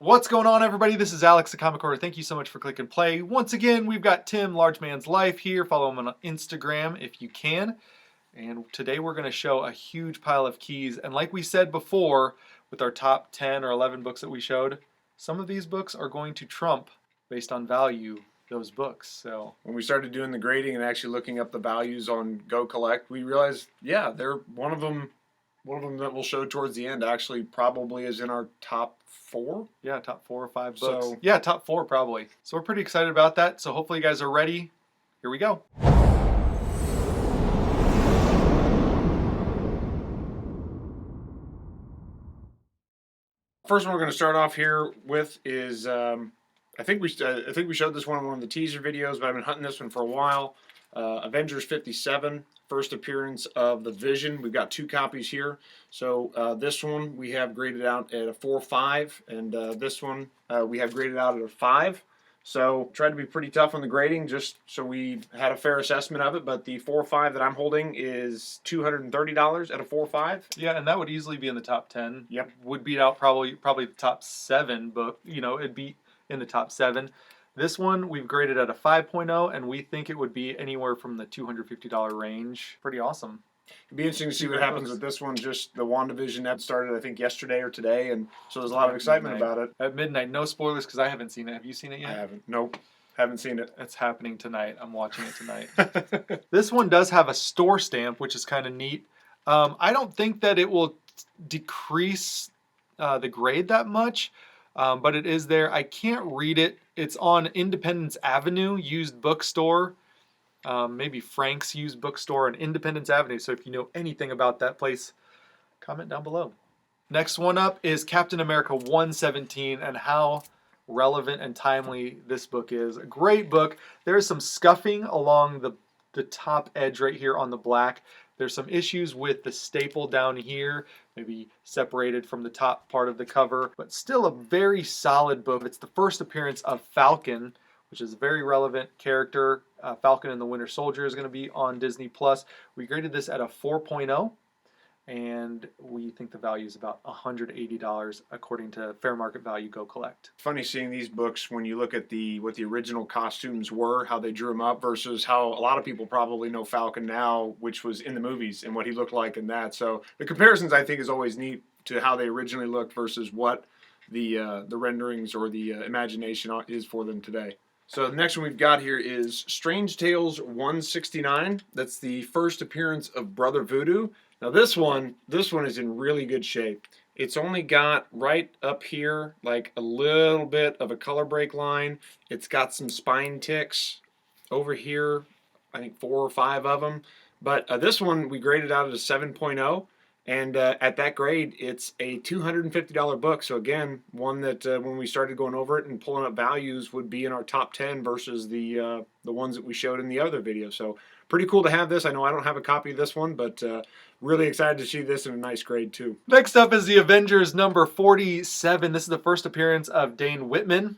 What's going on, everybody? This is Alex, the Comic Reporter. Thank you so much for clicking play. Once again, we've got Tim, Large Man's Life here. Follow him on Instagram if you can. And today we're going to show a huge pile of keys. And like we said before, with our top 10 or 11 books that we showed, some of these books are going to trump, based on value, those books. So when we started doing the grading and actually looking up the values on Go Collect, we realized, yeah, they're one of them that we'll show towards the end actually probably is in our top 4. Yeah, top 4 or 5 books. So, yeah, top 4 probably. So we're pretty excited about that. So hopefully you guys are ready. Here we go. First one we're going to start off here with is I think we showed this one in one of the teaser videos, but I've been hunting this one for a while. Avengers 57, first appearance of the Vision. We've got 2 copies here. So this one we have graded out at a 4.5, and this one we have graded out at a 5. So tried to be pretty tough on the grading, just so we had a fair assessment of it. But the 4.5 that I'm holding is $230 at a 4.5. Yeah, and that would easily be in the top 10. Yep. Would beat out probably the top 7 book. You know, it'd be in the top 7. This one we've graded at a 5.0, and we think it would be anywhere from the $250 range. Pretty awesome. It'd be interesting to see what happens with this one. Just the WandaVision ep started, I think, yesterday or today, and so there's a lot of excitement about it. At midnight, no spoilers because I haven't seen it. Have you seen it yet? I haven't. Nope. Haven't seen it. It's happening tonight. I'm watching it tonight. This one does have a store stamp, which is kind of neat. I don't think that it will decrease the grade that much, but it is there. I can't read it. It's on Independence Avenue, used bookstore. Maybe Frank's used bookstore on Independence Avenue. So if you know anything about that place, comment down below. Next one up is Captain America 117, and how relevant and timely this book is. A great book. There's some scuffing along the top edge right here on the black. There's some issues with the staple down here, maybe separated from the top part of the cover, but still a very solid book. It's the first appearance of Falcon, which is a very relevant character. Falcon and the Winter Soldier is going to be on Disney+. We graded this at a 4.0, and we think the value is about $180 according to fair market value Go Collect. Funny seeing these books when you look at what the original costumes were, how they drew them up, versus how a lot of people probably know Falcon now, which was in the movies, and what he looked like in that. So the comparisons, I think, is always neat to how they originally looked versus what the renderings or the imagination is for them today. So the next one we've got here is Strange Tales 169. That's the first appearance of Brother Voodoo. Now this one is in really good shape. It's only got right up here like a little bit of a color break line. It's got some spine ticks over here, I think 4 or 5 of them. But this one we graded out at a 7.0. And at that grade, it's a $250 book. So again, one that when we started going over it and pulling up values would be in our top 10 versus the ones that we showed in the other video. So pretty cool to have this. I know I don't have a copy of this one, but really excited to see this in a nice grade too. Next up is the Avengers number 47. This is the first appearance of Dane Whitman,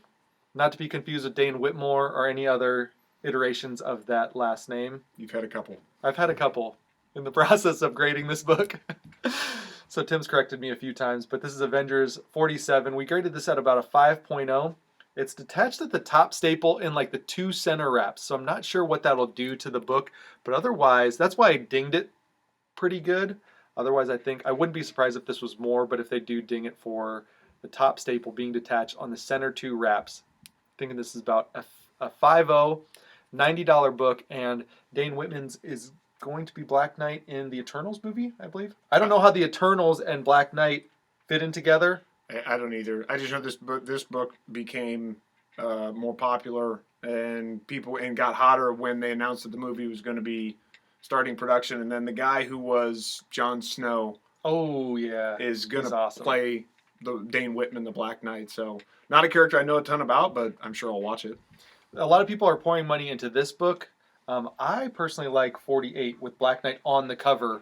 not to be confused with Dane Whitmore or any other iterations of that last name. You've had a couple. I've had a couple in the process of grading this book. So Tim's corrected me a few times, but this is Avengers 47. We graded this at about a 5.0. It's detached at the top staple in like the 2 center wraps, so I'm not sure what that'll do to the book, but otherwise, that's why I dinged it pretty good. Otherwise, I think I wouldn't be surprised if this was more, but if they do ding it for the top staple being detached on the center 2 wraps, thinking this is about a 5.0, $90 book, and Dane Whitman's is going to be Black Knight in the Eternals movie, I believe. I don't know how the Eternals and Black Knight fit in together. I don't either. I just know this book became more popular and got hotter when they announced that the movie was going to be starting production, and then the guy who was Jon Snow, is going to play the Dane Whitman, the Black Knight. So not a character I know a ton about, but I'm sure I'll watch it. A lot of people are pouring money into this book. I personally like 48 with Black Knight on the cover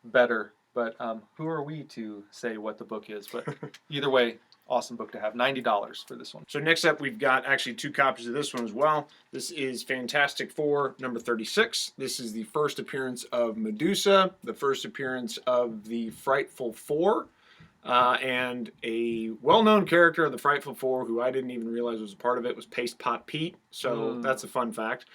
better, but who are we to say what the book is? But either way, awesome book to have. $90 for this one. So next up, we've got actually 2 copies of this one as well. This is Fantastic Four number 36. This is the first appearance of Medusa, the first appearance of the Frightful Four. And a well-known character of the Frightful Four, who I didn't even realize was a part of it, was Paste Pot Pete. So that's a fun fact.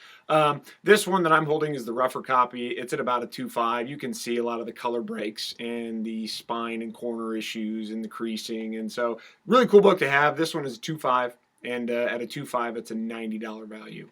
This one that I'm holding is the rougher copy. It's at about a 2.5. You can see a lot of the color breaks and the spine and corner issues and the creasing, and so really cool book to have. This one is a 2.5, and at a 2.5, it's a $90 value.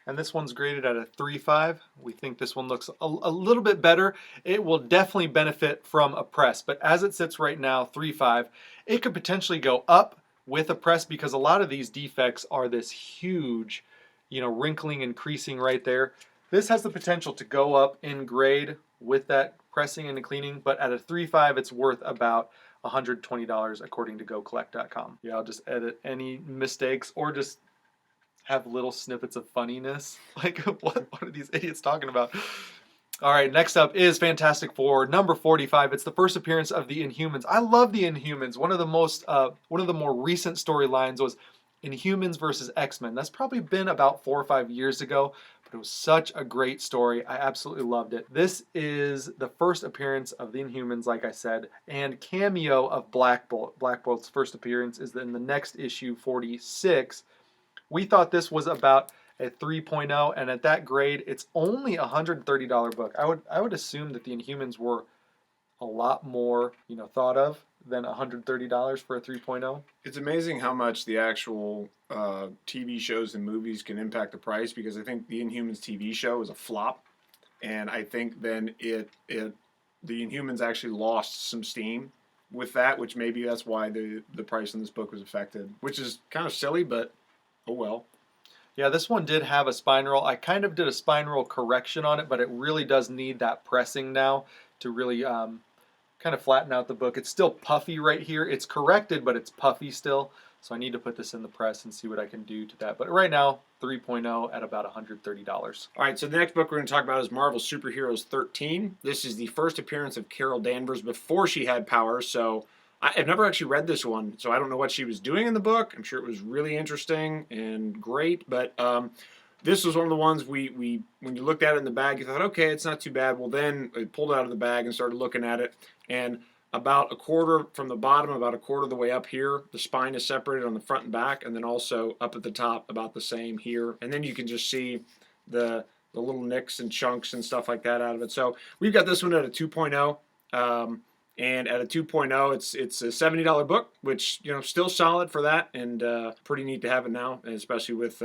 And this one's graded at a 3.5. We think this one looks a little bit better. It will definitely benefit from a press, but as it sits right now, 3.5, it could potentially go up with a press because a lot of these defects are this huge, wrinkling and creasing right there. This has the potential to go up in grade with that pressing and the cleaning, but at a 3.5, it's worth about $120 according to GoCollect.com. Yeah, I'll just edit any mistakes or just have little snippets of funniness. Like, what are these idiots talking about? All right, next up is Fantastic Four, number 45. It's the first appearance of the Inhumans. I love the Inhumans. One of the more recent storylines was Inhumans versus X-Men. That's probably been about 4 or 5 years ago, but it was such a great story. I absolutely loved it. This is the first appearance of the Inhumans, like I said, and cameo of Black Bolt. Black Bolt's first appearance is in the next issue, 46. We thought this was about a 3.0, and at that grade, it's only a $130 book. I would assume that the Inhumans were a lot more, thought of than $130 for a 3.0. It's amazing how much the actual TV shows and movies can impact the price, because I think the Inhumans TV show was a flop, and I think then the Inhumans actually lost some steam with that, which maybe that's why the price on this book was affected, which is kind of silly, but oh well. Yeah, this one did have a spine roll. I kind of did a spine roll correction on it, but it really does need that pressing now to really kind of flatten out the book. It's still puffy right here. It's corrected, but it's puffy still. So I need to put this in the press and see what I can do to that. But right now, 3.0 at about $130. All right, so the next book we're going to talk about is Marvel Superheroes 13. This is the first appearance of Carol Danvers before she had powers, so I've never actually read this one, so I don't know what she was doing in the book. I'm sure it was really interesting and great, but this was one of the ones we when you looked at it in the bag, you thought, okay, it's not too bad. Well, then I pulled it out of the bag and started looking at it, and about a quarter from the bottom, about a quarter of the way up here, the spine is separated on the front and back, and then also up at the top, about the same here. And then you can just see the little nicks and chunks and stuff like that out of it. So we've got this one at a 2.0. And at a 2.0, it's a $70 book, which, still solid for that, and pretty neat to have it now, and especially with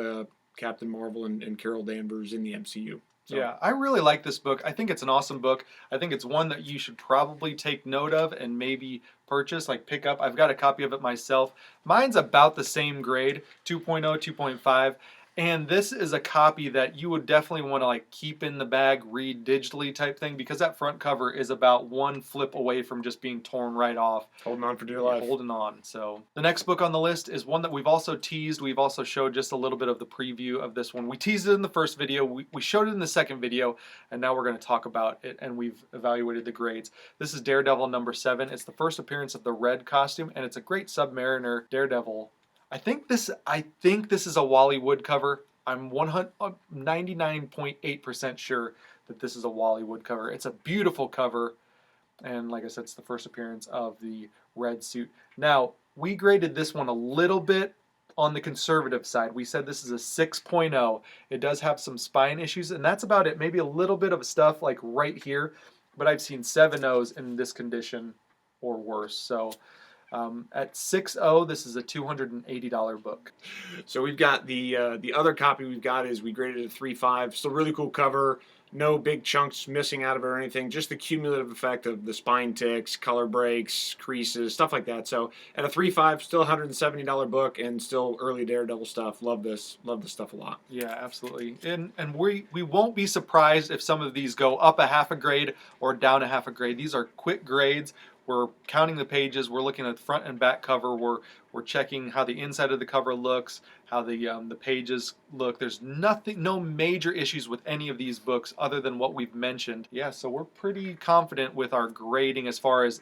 Captain Marvel and Carol Danvers in the MCU. So. Yeah, I really like this book. I think it's an awesome book. I think it's one that you should probably take note of and maybe purchase, like pick up. I've got a copy of it myself. Mine's about the same grade, 2.0, 2.5. And this is a copy that you would definitely want to keep in the bag, read digitally type thing, because that front cover is about one flip away from just being torn right off. Holding on for dear life. Holding on. So the next book on the list is one that we've also teased. We've also showed just a little bit of the preview of this one. We teased it in the first video. We showed it in the second video, and now we're going to talk about it, and we've evaluated the grades. This is Daredevil number 7. It's the first appearance of the red costume, and it's a great Submariner Daredevil. I think this is a Wally Wood cover. I'm 99.8% sure that this is a Wally Wood cover. It's a beautiful cover, and like I said, it's the first appearance of the red suit. Now, we graded this one a little bit on the conservative side. We said this is a 6.0. It does have some spine issues, and that's about it. Maybe a little bit of stuff like right here, but I've seen 7.0s in this condition or worse. So at 6.0, this is a $280 book. So we've got the other copy we've got is we graded it a 3.5. Still really cool cover. No big chunks missing out of it or anything. Just the cumulative effect of the spine ticks, color breaks, creases, stuff like that. So at a 3.5, still a $170 book, and still early Daredevil stuff. Love this. Love this stuff a lot. Yeah, absolutely. And we won't be surprised if some of these go up a half a grade or down a half a grade. These are quick grades. We're counting the pages. We're looking at the front and back cover. We're checking how the inside of the cover looks, how the pages look. There's no major issues with any of these books other than what we've mentioned. Yeah, so we're pretty confident with our grading as far as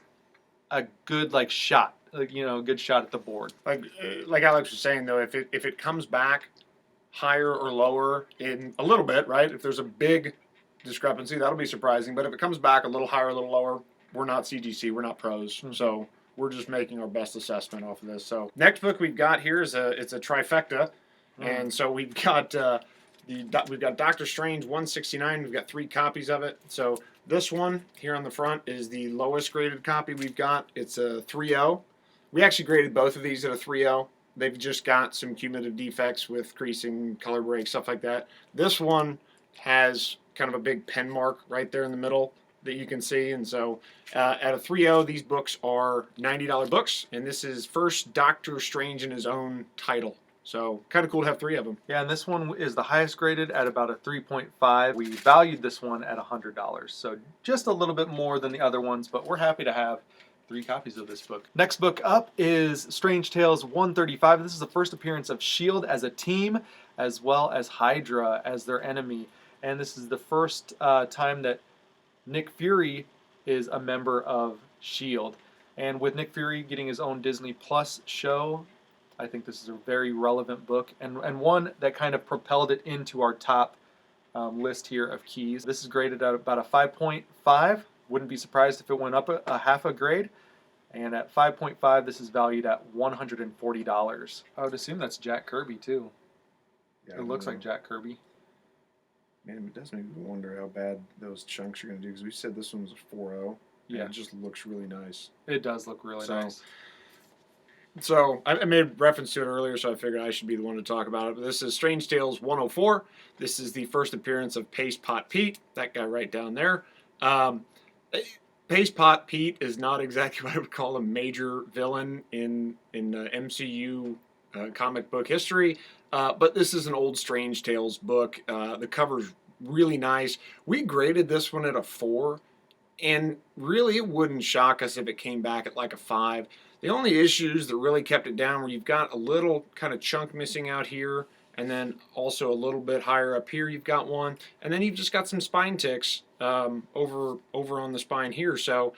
a good shot, a good shot at the board. Like Alex was saying though, if it comes back higher or lower in a little bit, right? If there's a big discrepancy, that'll be surprising. But if it comes back a little higher, a little lower, we're not CGC, we're not pros, so we're just making our best assessment off of this. So next book we've got here is it's a trifecta, and so we've got we've got Doctor Strange 169. We've got 3 copies of it. So this one here on the front is the lowest graded copy we've got. It's a 3.0. We actually graded both of these at a 3.0. They've just got some cumulative defects with creasing, color break, stuff like that. This one has kind of a big pen mark right there in the middle that you can see. And so at a 3.0, these books are $90 books. And this is first Doctor Strange in his own title. So kind of cool to have 3 of them. Yeah, and this one is the highest graded at about a 3.5. We valued this one at $100. So just a little bit more than the other ones, but we're happy to have 3 copies of this book. Next book up is Strange Tales 135. This is the first appearance of S.H.I.E.L.D. as a team, as well as Hydra as their enemy. And this is the first time that Nick Fury is a member of S.H.I.E.L.D. And with Nick Fury getting his own Disney Plus show, I think this is a very relevant book and one that kind of propelled it into our top list here of keys. This is graded at about a 5.5. Wouldn't be surprised if it went up a half a grade. And at 5.5, this is valued at $140. I would assume that's Jack Kirby too. Yeah, It looks like Jack Kirby. Man, it does make me wonder how bad those chunks are going to do, because we said this one was a 4.0. Yeah. It just looks really nice. It does look really nice. So I made reference to it earlier, so I figured I should be the one to talk about it. But this is Strange Tales 104. This is the first appearance of Paste Pot Pete, that guy right down there. Paste Pot Pete is not exactly what I would call a major villain in MCU comic book history, but this is an old Strange Tales book. The cover's really nice. We graded this one at a 4, and really it wouldn't shock us if it came back at like a 5. The only issues that really kept it down were you've got a little kind of chunk missing out here, and then also a little bit higher up here you've got one, and then you've just got some spine ticks over on the spine here. So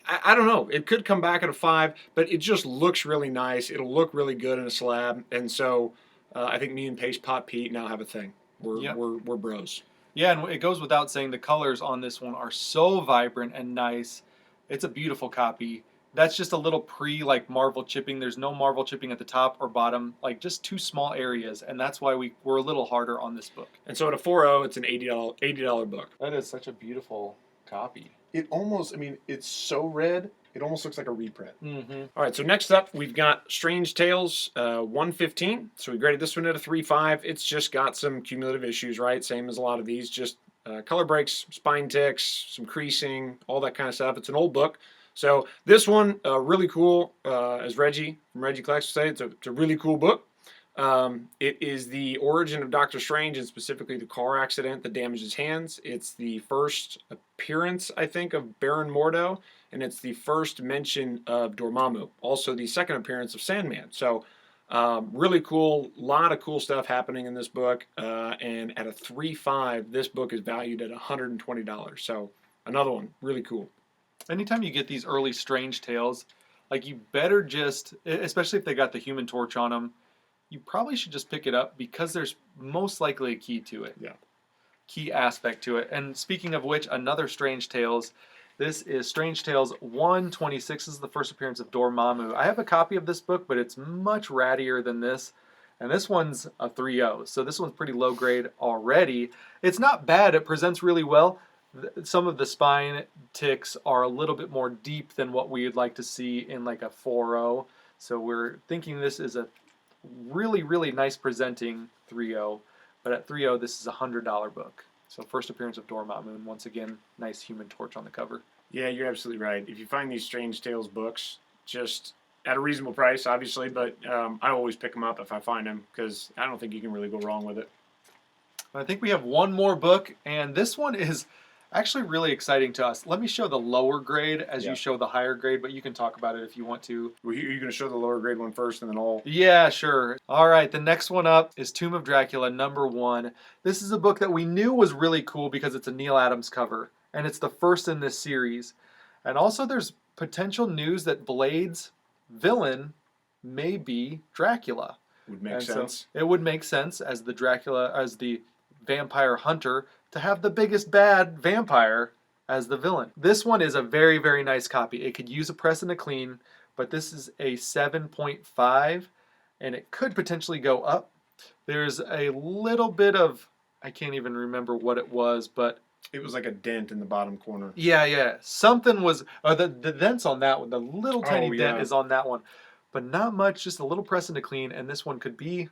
I don't know. It could come back at a 5, but it just looks really nice. It'll look really good in a slab, and so I think me and Paste Pot Pete now have a thing. We're bros. Yeah, and it goes without saying the colors on this one are so vibrant and nice. It's a beautiful copy. That's just a little like Marvel chipping. There's no Marvel chipping at the top or bottom, like just 2 small areas, and that's why we're a little harder on this book. And so at a 4.0, it's an $80 book. That is such a beautiful copy. It almost, it's so red, it almost looks like a reprint. Mm-hmm. All right, so next up, we've got Strange Tales 115. So we graded this one at a 3.5. It's just got some cumulative issues, right? Same as a lot of these, just color breaks, spine ticks, some creasing, all that kind of stuff. It's an old book. So this one, really cool, as Reggie from Reggie Collects would say, it's a really cool book. It is the origin of Doctor Strange, and specifically the car accident that damaged his hands. It's the first appearance, I think, of Baron Mordo, and it's the first mention of Dormammu. Also the second appearance of Sandman. So really cool, lot of cool stuff happening in this book. And at a 3.5, this book is valued at $120. So another one, really cool. Anytime you get these early Strange Tales, like you better just, especially if they got the Human Torch on them, you probably should just pick it up because there's most likely a key to it. Yeah. Key aspect to it. And speaking of which, another Strange Tales. This is Strange Tales 126. This is the first appearance of Dormammu. I have a copy of this book, but it's much rattier than this. And this one's a 3.0. So this one's pretty low grade already. It's not bad. It presents really well. Some of the spine ticks are a little bit more deep than what we would like to see in like a 4.0. So we're thinking this is a really, really nice presenting 3.0. But at 3.0, this is a $100 book. So first appearance of Dormammu, and once again, nice Human Torch on the cover. Yeah, you're absolutely right. If you find these Strange Tales books, just at a reasonable price, obviously, but I always pick them up if I find them because I don't think you can really go wrong with it. I think we have one more book, and this one is actually really exciting to us. Let me show the lower grade as you show the higher grade, but you can talk about it if you want to. Are you going to show the lower grade one first and then all? Yeah, sure. All right, the next one up is Tomb of Dracula, #1. This is a book that we knew was really cool because it's a Neil Adams cover, and it's the first in this series. And also there's potential news that Blade's villain may be Dracula. Would make sense. So it would make sense as the Dracula, as the vampire hunter, to have the biggest bad vampire as the villain. This one is a very, very nice copy. It could use a press and a clean, but this is a 7.5, and it could potentially go up. There's a little bit of, I can't even remember what it was, but It was like a dent in the bottom corner. yeah. Something was, or the dent's on that one. The little tiny dent yeah. is on that one, but not much, just a little press and a clean, and this one could be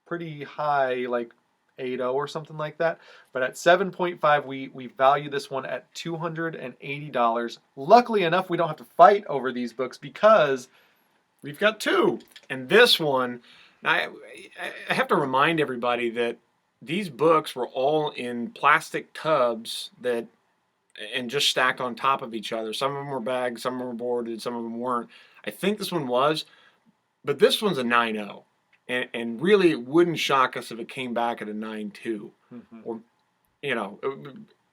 pretty high, like 8.0 or something like that. But at 7.5, we value this one at $280. Luckily enough, we don't have to fight over these books because We've got two. And this one, I have to remind everybody that these books were all in plastic tubs that and just stacked on top of each other. Some of them were bagged, some of them were boarded, some of them weren't. I think this one was, but this one's a 9.0. And really, it wouldn't shock us if it came back at a 9.2. Or, you know,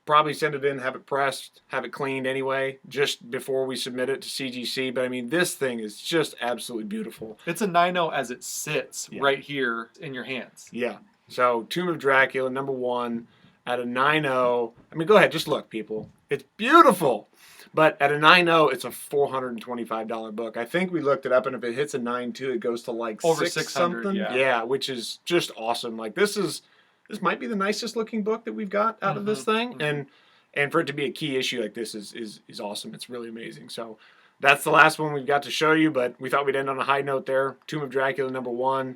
probably send it in, have it pressed, have it cleaned anyway, just before we submit it to CGC. But I mean, this thing is just absolutely beautiful. it's a 9.0 as it sits Yeah. right here in your hands. Yeah. So, Tomb of Dracula, #1, at a 9.0. I mean, go ahead, just look, people. It's beautiful. But at a 9.0, it's a $425 book. I think we looked it up, and if it hits a 9.2, it goes to like Over 600 something. Yeah, which is just awesome. Like this might be the nicest looking book that we've got out of this thing, and for it to be a key issue like this is awesome. It's really amazing. So that's the last one we've got to show you, but we thought we'd end on a high note there. Tomb of Dracula #1.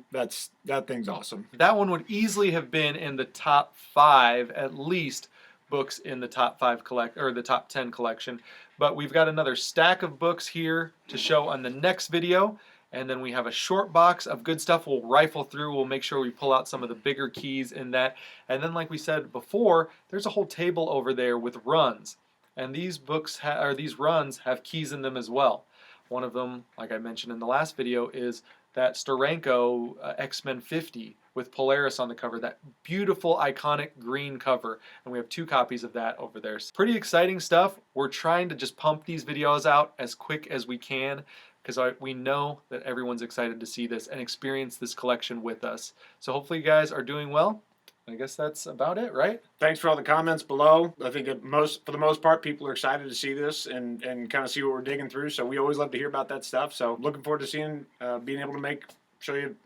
That thing's awesome. That one would easily have been in the top 5, at least, books in the top 5 or the top 10 collection. But we've got another stack of books here to show on the next video. And then we have a short box of good stuff we'll rifle through. We'll make sure we pull out some of the bigger keys in that. And then, like we said before, there's a whole table over there with runs. And these books these runs have keys in them as well. One of them, like I mentioned in the last video, is that Steranko X-Men 50 with Polaris on the cover, that beautiful iconic green cover, and we have 2 copies of that over there. Pretty exciting stuff. We're trying to just pump these videos out as quick as we can because we know that everyone's excited to see this and experience this collection with us. So hopefully you guys are doing well. I guess that's about it, right? Thanks for all the comments below. I think for the most part, people are excited to see this and kind of see what we're digging through. So we always love to hear about that stuff. So looking forward to being able to show you.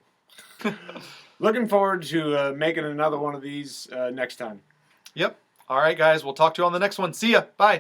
Looking forward to making another one of these next time. Yep. All right, guys. We'll talk to you on the next one. See ya. Bye.